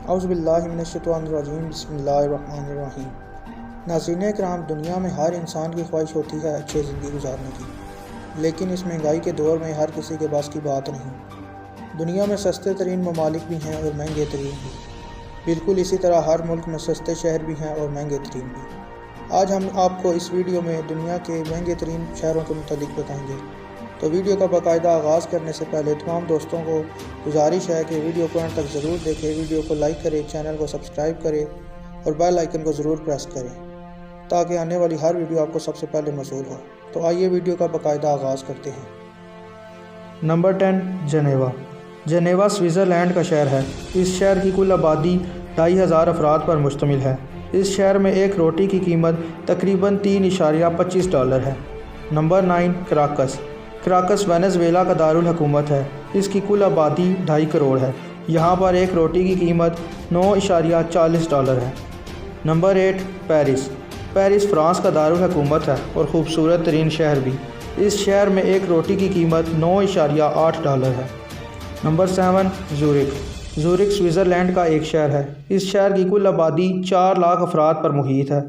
औज़ुबिल्लाहिमिनश्शैतानिर्रजीम बिस्मिल्लाहिर्रहमानिर्रहीम। नाज़रीन किराम, दुनिया में हर इंसान की ख्वाहिश होती है अच्छी ज़िंदगी गुजारने की, लेकिन इस महंगाई के दौर में हर किसी के बस की बात नहीं। दुनिया में सस्ते तरीन ममालिक भी हैं और महंगे तरीन भी। बिल्कुल इसी तरह हर मुल्क में सस्ते शहर भी हैं और महंगे तरीन भी। आज हम आपको इस वीडियो में दुनिया के महंगे तरीन शहरों के मुतालिक बताएंगे। तो वीडियो का बाकायदा आगाज़ करने से पहले तमाम दोस्तों को गुजारिश है कि वीडियो को अंत तक ज़रूर देखें, वीडियो को लाइक करें, चैनल को सब्सक्राइब करें और बेल आइकन को ज़रूर प्रेस करें ताकि आने वाली हर वीडियो आपको सबसे पहले मौसूल हो। तो आइए वीडियो का बाकायदा आगाज़ करते हैं। नंबर 10, जनेवा। जनेवा स्विट्ज़रलैंड का शहर है। इस शहर की कुल आबादी 2500 अफराद पर मुश्तमिल है। इस शहर में एक रोटी की कीमत तकरीबन $3.25 है। Number 9, Caracas. कराकस वेनेज़ुएला का दारुल हुकूमत है। इसकी कुल आबादी 2.5 करोड़ है। यहाँ पर एक रोटी की कीमत $9.40 है। Number 8, Paris. पेरिस फ़्रांस का दारुल हुकूमत है और ख़ूबसूरत तरीन शहर भी। इस शहर में एक रोटी की कीमत $9.8 है। नंबर 7, ज़ूरिख। ज़ूरिख स्विट्ज़रलैंड का एक शहर है। इस शहर की कुल आबादी 4 लाख अफराद पर मुहित है।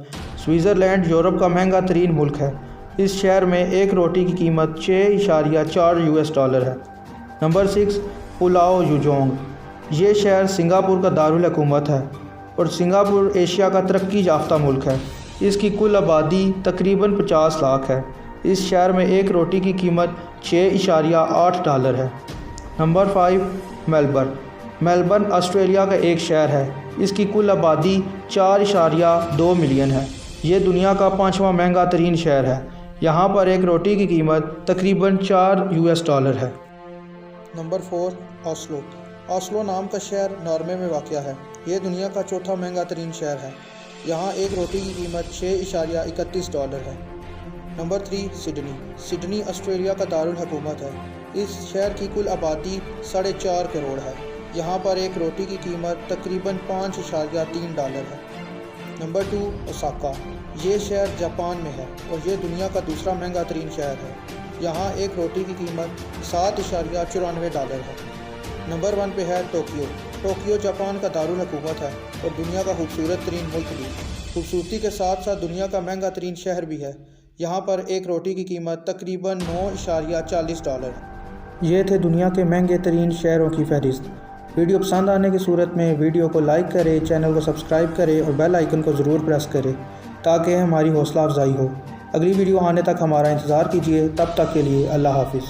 स्विट्ज़रलैंड यूरोप का महंगा तरीन मुल्क है। इस शहर में एक रोटी की कीमत $6.4 है। नंबर 6, पुलाओ युजोंग। ये शहर सिंगापुर का दारुल हुकूमत है और सिंगापुर एशिया का तरक्की याफ्ता मुल्क है। इसकी कुल आबादी तकरीबन 50 लाख है। इस शहर में एक रोटी की कीमत $6.8 है। Number 5, Melbourne. मेलबर्न ऑस्ट्रेलिया का एक शहर है। इसकी कुल आबादी 4.2 मिलियन है। ये दुनिया का 5वां महंगा तरीन शहर है। यहाँ पर एक रोटी की कीमत तकरीबन $4 है। Number 4, Oslo. ओस्लो नाम का शहर नॉर्वे में वाक़या है। ये दुनिया का 4था महंगा तरीन शहर है। यहाँ एक रोटी की कीमत $6.31 है। Number 3, Sydney. सिडनी ऑस्ट्रेलिया का दारुल हुकूमत है। इस शहर की कुल आबादी 4.5 करोड़ है। यहाँ पर एक रोटी की कीमत तकरीबन $5.3 है। Number 2, Osaka. ये शहर जापान में है और ये दुनिया का दूसरा महंगा तरीन शहर है। यहाँ एक रोटी की कीमत $7.94 है। नंबर 1 पे है टोक्यो। टोक्यो जापान का दारुल हुकूमत है और दुनिया का खूबसूरत तरीन मुल्क भी। खूबसूरती के साथ साथ दुनिया का महंगा तरीन शहर भी है। यहाँ पर एक रोटी की कीमत तकरीबन $9.40 है। ये थे दुनिया के महंगे तरीन शहरों की फहरिस्त। वीडियो पसंद आने की सूरत में वीडियो को लाइक करें, चैनल को सब्सक्राइब करें और बेल आइकन को ज़रूर प्रेस करें ताकि हमारी हौसला अफजाई हो। अगली वीडियो आने तक हमारा इंतज़ार कीजिए। तब तक के लिए अल्लाह हाफ़िज़।